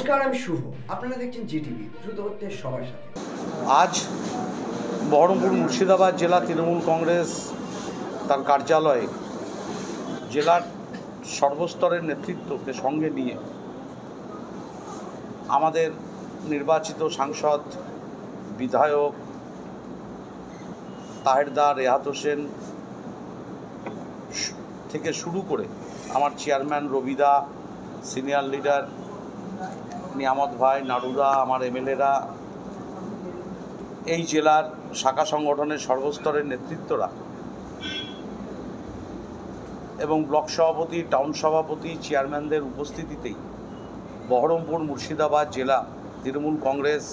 নমস্কার, আমি শুভ। আপনারা দেখছেন জিটিভি, দ্রুত হচ্ছে সবার সাথে। আজ বহরমপুর মুর্শিদাবাদ জেলা তৃণমূল কংগ্রেস তার কার্যালয়ে জেলার সর্বস্তরের নেতৃত্বকে সঙ্গে নিয়ে আমাদের নির্বাচিত সাংসদ, বিধায়ক তাহেরদা, রেহাত হোসেন থেকে শুরু করে আমার চেয়ারম্যান রবিদা, সিনিয়র লিডার নিয়ামত ভাই, নাড়ুদা, আমার এমএলএরা, এই জেলার শাখা সংগঠনের সর্বস্তরের নেতৃত্বরা এবং ব্লক সভাপতি, টাউন সভাপতি, চেয়ারম্যানদের উপস্থিতিতেই বহরমপুর মুর্শিদাবাদ জেলা তৃণমূল কংগ্রেস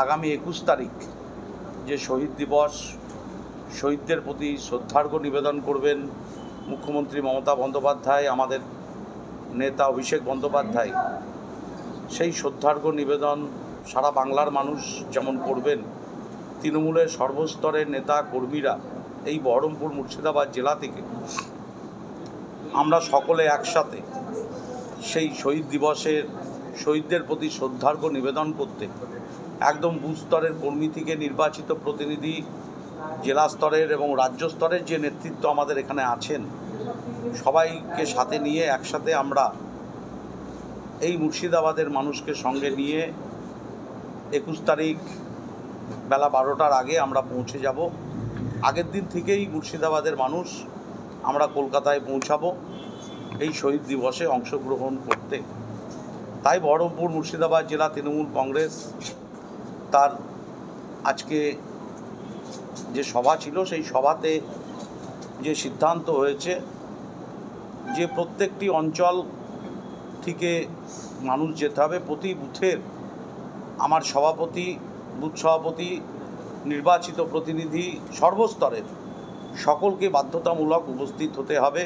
আগামী 21 তারিখ যে শহীদ দিবস, শহীদদের প্রতি শ্রদ্ধার্ঘ্য নিবেদন করবেন মুখ্যমন্ত্রী মমতা বন্দ্যোপাধ্যায়, আমাদের নেতা অভিষেক বন্দ্যোপাধ্যায়, সেই শ্রদ্ধার্ঘ্য নিবেদন সারা বাংলার মানুষ যেমন করবেন, তৃণমূলের সর্বস্তরের নেতা কর্মীরা এই বহরমপুর মুর্শিদাবাদ জেলা থেকে আমরা সকলে একসাথে সেই শহীদ দিবসের শহীদদের প্রতি শ্রদ্ধার্ঘ্য নিবেদন করতে একদম বুথ স্তরের কর্মী থেকে নির্বাচিত প্রতিনিধি, জেলা স্তরের এবং রাজ্য স্তরের যে নেতৃত্ব আমাদের এখানে আছেন, সবাইকে সাথে নিয়ে একসাথে আমরা এই মুর্শিদাবাদের মানুষকে সঙ্গে নিয়ে 21 তারিখ বেলা 12টার আগে আমরা পৌঁছে যাব। আগের দিন থেকেই মুর্শিদাবাদের মানুষ আমরা কলকাতায় পৌঁছাবো এই শহীদ দিবসে অংশগ্রহণ করতে। তাই বহরমপুর মুর্শিদাবাদ জেলা তৃণমূল কংগ্রেস তার আজকে যে সভা ছিল, সেই সভাতে যে সিদ্ধান্ত হয়েছে যে প্রত্যেকটি অঞ্চল থেকে মানুষ যেতে হবে, প্রতি বুথের আমার সভাপতি, বুথ সভাপতি, নির্বাচিত প্রতিনিধি সর্বস্তরের সকলকে বাধ্যতামূলক উপস্থিত হতে হবে।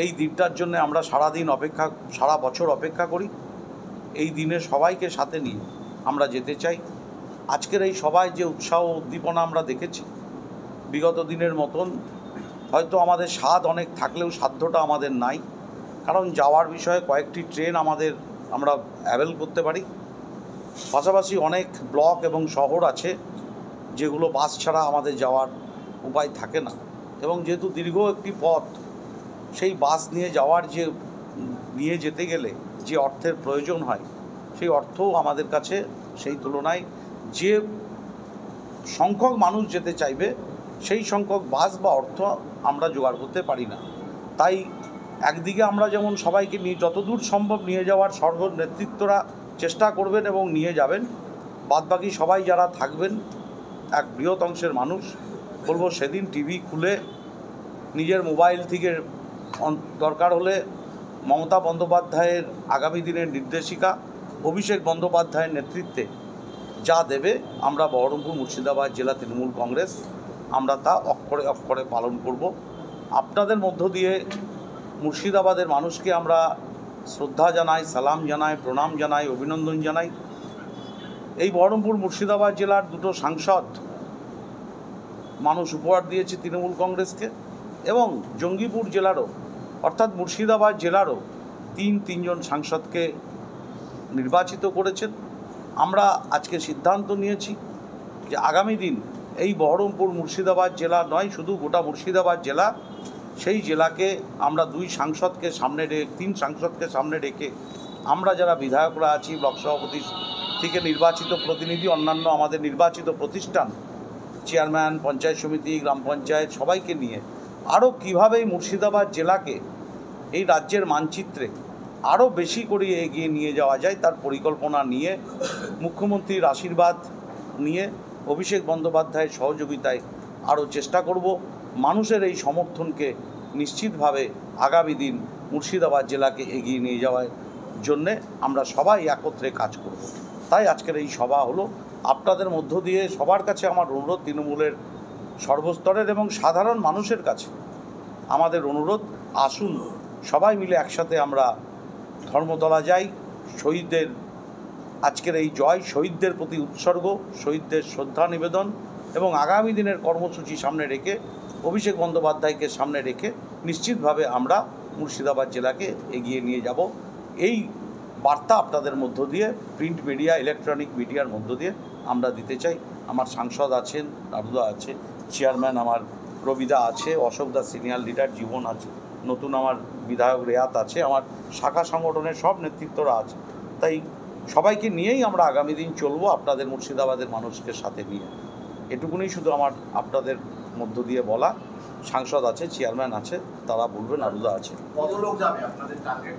এই দিনটার জন্য আমরা সারা বছর অপেক্ষা করি। এই দিনে সবাইকে সাথে নিয়ে আমরা যেতে চাই। আজকের এই সভায় যে উৎসাহ উদ্দীপনা আমরা দেখেছি, বিগত দিনের মতন হয়তো আমাদের স্বাদ অনেক থাকলেও সাধ্যটা আমাদের নাই, কারণ যাওয়ার বিষয়ে কয়েকটি ট্রেন আমরা অ্যাভেল করতে পারি। পাশাপাশি অনেক ব্লক এবং শহর আছে যেগুলো বাস ছাড়া আমাদের যাওয়ার উপায় থাকে না, এবং যেহেতু দীর্ঘ একটি পথ, সেই বাস নিয়ে যেতে গেলে যে অর্থের প্রয়োজন হয়, সেই অর্থও আমাদের কাছে সেই তুলনায় যে সংখ্যক মানুষ যেতে চাইবে সেই সংখ্যক বাস বা অর্থ আমরা জোগাড় করতে পারি না। তাই একদিকে আমরা যেমন সবাইকে নিয়ে যতদূর সম্ভব নিয়ে যাওয়ার নেতৃত্বরা চেষ্টা করবেন এবং নিয়ে যাবেন, বাদবাকি সবাই যারা থাকবেন এক বৃহৎ অংশের মানুষ, বলবো সেদিন টিভি খুলে নিজের মোবাইল থেকে দরকার হলে মমতা বন্দ্যোপাধ্যায়ের আগামী দিনের নির্দেশিকা, অভিষেক বন্দ্যোপাধ্যায়ের নেতৃত্বে যা দেবে আমরা বহরমপুর মুর্শিদাবাদ জেলা তৃণমূল কংগ্রেস আমরা তা অক্ষরে অক্ষরে পালন করব। আপনাদের মধ্য দিয়ে মুর্শিদাবাদের মানুষকে আমরা শ্রদ্ধা জানাই, সালাম জানাই, প্রণাম জানাই, অভিনন্দন জানাই। এই বহরমপুর মুর্শিদাবাদ জেলার দুটো সাংসদ মানুষ উপহার দিয়েছে তৃণমূল কংগ্রেসকে, এবং জঙ্গিপুর জেলারও অর্থাৎ মুর্শিদাবাদ জেলারও তিনজন সাংসদকে নির্বাচিত করেছেন। আমরা আজকে সিদ্ধান্ত নিয়েছি যে আগামী দিন এই বহরমপুর মুর্শিদাবাদ জেলা নয়, শুধু গোটা মুর্শিদাবাদ জেলা, সেই জেলাকে আমরা 3 সাংসদকে সামনে রেখে আমরা যারা বিধায়করা আছি, ব্লক সভাপতি থেকে নির্বাচিত প্রতিনিধি, অন্যান্য আমাদের নির্বাচিত প্রতিষ্ঠান, চেয়ারম্যান, পঞ্চায়েত সমিতি, গ্রাম পঞ্চায়েত, সবাইকে নিয়ে আরও কীভাবে মুর্শিদাবাদ জেলাকে এই রাজ্যের মানচিত্রে আরও বেশি করে এগিয়ে নিয়ে যাওয়া যায় তার পরিকল্পনা নিয়ে, মুখ্যমন্ত্রীর আশীর্বাদ নিয়ে, অভিষেক বন্দ্যোপাধ্যায়ের সহযোগিতায় আরও চেষ্টা করব মানুষের এই সমর্থনকে নিশ্চিতভাবে আগামী দিন মুর্শিদাবাদ জেলাকে এগিয়ে নিয়ে যাওয়ার জন্যে আমরা সবাই একত্রে কাজ করব। তাই আজকের এই সভা হলো। আপনাদের মধ্য দিয়ে সবার কাছে আমার অনুরোধ, তৃণমূলের সর্বস্তরের এবং সাধারণ মানুষের কাছে আমাদের অনুরোধ, আসুন সবাই মিলে একসাথে আমরা ধর্মতলা যাই। শহীদদের আজকের এই জয়, শহীদদের প্রতি উৎসর্গ, শহীদদের শ্রদ্ধা নিবেদন এবং আগামী দিনের কর্মসূচি সামনে রেখে, অভিষেক বন্দ্যোপাধ্যায়কে সামনে রেখে নিশ্চিতভাবে আমরা মুর্শিদাবাদ জেলাকে এগিয়ে নিয়ে যাব। এই বার্তা আপনাদের মধ্য দিয়ে, প্রিন্ট মিডিয়া, ইলেকট্রনিক মিডিয়ার মধ্য দিয়ে আমরা দিতে চাই। আমার সাংসদ আছেন, নারুদা আছে, চেয়ারম্যান আমার রবিদা আছে, অশোক দা সিনিয়র লিডার জীবন আছে, নতুন আমার বিধায়ক রেয়াত আছে, আমার শাখা সংগঠনের সব নেতৃত্বরা আছে। তাই সবাইকে নিয়েই আমরা আগামী দিন চলবো, আপনাদের মুর্শিদাবাদের মানুষকে সাথে নিয়ে। এটুকুনি শুধু আমার আপনাদের মধ্য দিয়ে বলা। সাংসদ আছে, চেয়ারম্যান আছে, তারা বলবেন, নারুদা আছে। কত লোক যাবে আপনাদের টার্গেট?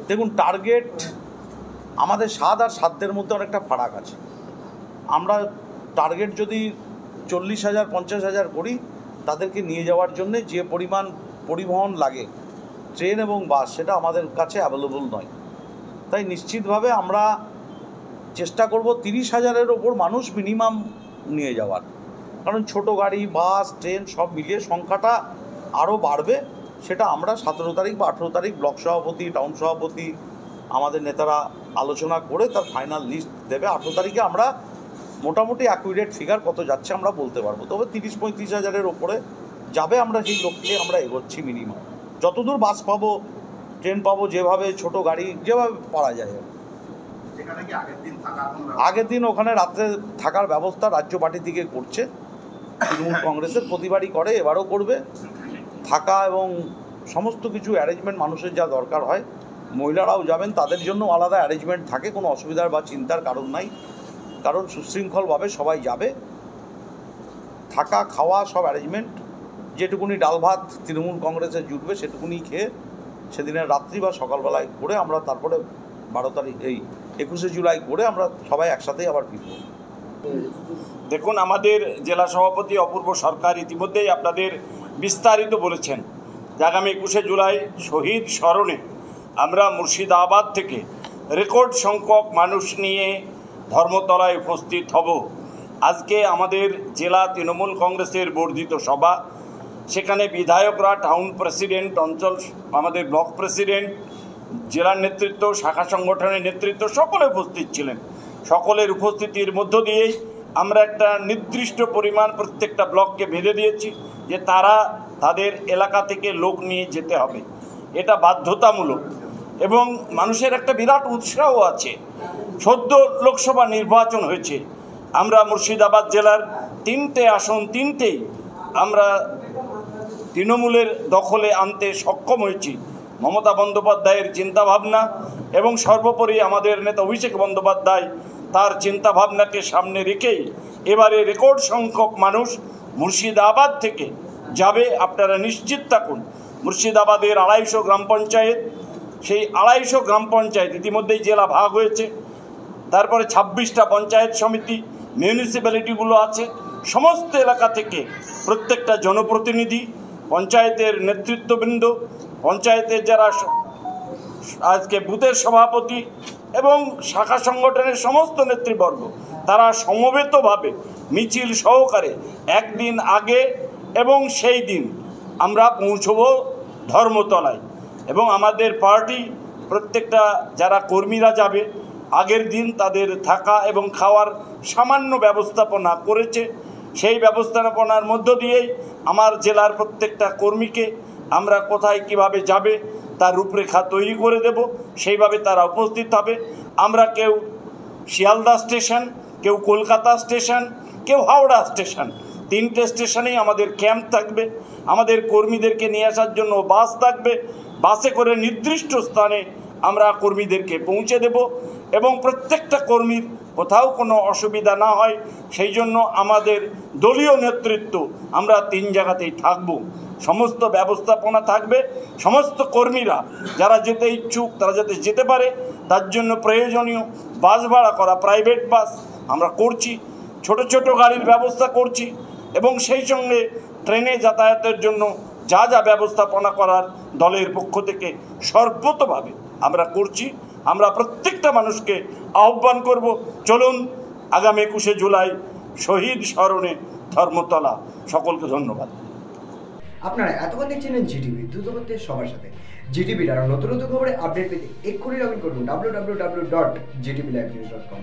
দেখুন, টার্গেট আমাদের স্বাদ আর সাধ্যের মধ্যে অনেকটা ফারাক আছে। আমরা টার্গেট যদি 40,000 50,000 করি, তাদেরকে নিয়ে যাওয়ার জন্যে যে পরিমাণ পরিবহন লাগে, ট্রেন এবং বাস, সেটা আমাদের কাছে অ্যাভেলেবল নয়। তাই নিশ্চিতভাবে আমরা চেষ্টা করব 30,000-এর ওপর মানুষ মিনিমাম নিয়ে যাওয়ার। কারণ ছোট গাড়ি, বাস, ট্রেন সব মিলিয়ে সংখ্যাটা আরও বাড়বে। সেটা আমরা 17 তারিখ বা 18 তারিখ ব্লক সভাপতি, টাউন সভাপতি, আমাদের নেতারা আলোচনা করে তার ফাইনাল লিস্ট দেবে। 18 তারিখে আমরা মোটামুটি অ্যাকুরেট ফিগার কত যাচ্ছে আমরা বলতে পারবো। তবে 30-35,000-এর ওপরে যাবে, আমরা সেই লক্ষ্যে আমরা এগোচ্ছি। মিনিমাম যতদূর বাস পাবো, ট্রেন পাবো, যেভাবে ছোট গাড়ি যেভাবে পারা যায়। আগের দিন ওখানে রাত্রে থাকার ব্যবস্থা রাজ্য পার্টি থেকে করছে, তৃণমূল কংগ্রেসের প্রতিবারই করে, এবারও করবে। থাকা এবং সমস্ত কিছু অ্যারেঞ্জমেন্ট মানুষের যা দরকার হয়, মহিলারাও যাবেন, তাদের জন্য আলাদা অ্যারেঞ্জমেন্ট থাকে, কোনো অসুবিধার বা চিন্তার কারণ নাই। কারণ সুশৃঙ্খলভাবে সবাই যাবে, থাকা খাওয়া সব অ্যারেঞ্জমেন্ট, যেটুকুনি ডাল ভাত তৃণমূল কংগ্রেসের জুটবে সেটুকুনি খেয়ে সেদিনের রাত্রি বা সকালবেলায় করে আমরা তারপরে 12 তারিখ, এই 21শে জুলাই করে আমরা সবাই একসাথেই আবার ফিরব। দেখুন, আমাদের জেলা সভাপতি অপূর্ব সরকার ইতিমধ্যেই আপনাদের বিস্তারিত বলেছেন যে আগামী 21শে জুলাই শহীদ স্মরণে আমরা মুর্শিদাবাদ থেকে রেকর্ড সংখ্যক মানুষ নিয়ে ধর্মতলায় উপস্থিত হব। আজকে আমাদের জেলা তৃণমূল কংগ্রেসের বর্ধিত সভা, সেখানে বিধায়করা, টাউন প্রেসিডেন্ট, অঞ্চল আমাদের ব্লক প্রেসিডেন্ট, জেলার নেতৃত্ব, শাখা সংগঠনের নেতৃত্ব সকলে উপস্থিত ছিলেন। সকলের উপস্থিতির মধ্য দিয়েই আমরা একটা নির্দিষ্ট পরিমাণ প্রত্যেকটা ব্লককে বেঁধে দিয়েছি যে তারা তাদের এলাকা থেকে লোক নিয়ে যেতে হবে। এটা বাধ্যতামূলক এবং মানুষের একটা বিরাট উৎসাহ আছে। সদ্য লোকসভা নির্বাচন হয়েছে, আমরা মুর্শিদাবাদ জেলার 3টে আসন, 3টেই আমরা তৃণমূলের দখলে আনতে সক্ষম হয়েছি। মমতা বন্দ্যোপাধ্যায়ের চিন্তাভাবনা এবং সর্বোপরি আমাদের নেতা অভিষেক বন্দ্যোপাধ্যায় তার চিন্তাভাবনাকে সামনে রেখেই এবারে রেকর্ড সংখ্যক মানুষ মুর্শিদাবাদ থেকে যাবে। আপনারা নিশ্চিত থাকুন, মুর্শিদাবাদের 250 গ্রাম পঞ্চায়েত, সেই 250 গ্রাম পঞ্চায়েত ইতিমধ্যেই জেলা ভাগ হয়েছে। তারপরে 26টা পঞ্চায়েত সমিতি, মিউনিসিপ্যালিটিগুলো আছে। সমস্ত এলাকা থেকে প্রত্যেকটা জনপ্রতিনিধি, পঞ্চায়েতের নেতৃত্ববৃন্দ, পঞ্চায়েতের যারা আজকে বুথের সভাপতি এবং শাখা সংগঠনের সমস্ত নেতৃবর্গ, তারা সমবেতভাবে মিছিল সহকারে একদিন আগে এবং সেই দিন আমরা পৌঁছব ধর্মতলায়। এবং আমাদের পার্টি প্রত্যেকটা যারা কর্মীরা যাবে, আগের দিন তাদের থাকা এবং খাওয়ার সামান্য ব্যবস্থাপনা করেছে। সেই ব্যবস্থাপনার মধ্য দিয়েই আমার জেলার প্রত্যেকটা কর্মীকে আমরা কোথায় কিভাবে যাবে তার রূপরেখা তৈরি করে দেব, সেইভাবে তারা উপস্থিত হবে। আমরা কেউ শিয়ালদা স্টেশন, কেউ কলকাতা স্টেশন, কেউ হাওড়া স্টেশন, 3টে স্টেশনেই আমাদের ক্যাম্প থাকবে। আমাদের কর্মীদেরকে নিয়ে আসার জন্য বাস থাকবে। বাসে করে নির্দিষ্ট স্থানে আমরা কর্মীদেরকে পৌঁছে দেব এবং প্রত্যেকটা কর্মীর কোথাও কোনো অসুবিধা না হয় সেই জন্য আমাদের দলীয় নেতৃত্ব আমরা 3 জায়গাতেই থাকব। সমস্ত ব্যবস্থাপনা থাকবে। সমস্ত কর্মীরা যারা যেতে ইচ্ছুক তারা যাতে যেতে পারে, তার জন্য প্রয়োজনীয় বাস ভাড়া করা, প্রাইভেট বাস আমরা করছি, ছোট ছোট গাড়ির ব্যবস্থা করছি এবং সেই সঙ্গে ট্রেনে যাতায়াতের জন্য যা যা ব্যবস্থাপনা করার দলের পক্ষ থেকে সর্বতভাবে আমরা করছি। আমরা প্রত্যেকটা মানুষকে আহ্বান করব, চলুন আগামী 21শে জুলাই শহীদ স্মরণে ধর্মতলা। সকলকে ধন্যবাদ। আপনারা এতক্ষণ দেখছিলেন জিটিভি, দ্রুত হচ্ছে সবার সাথে। জিটিভির আরও নতুন নতুন খবরে আপডেট পেতে এক্ষুনি লগ ইন করুন www.gtblivenews.com।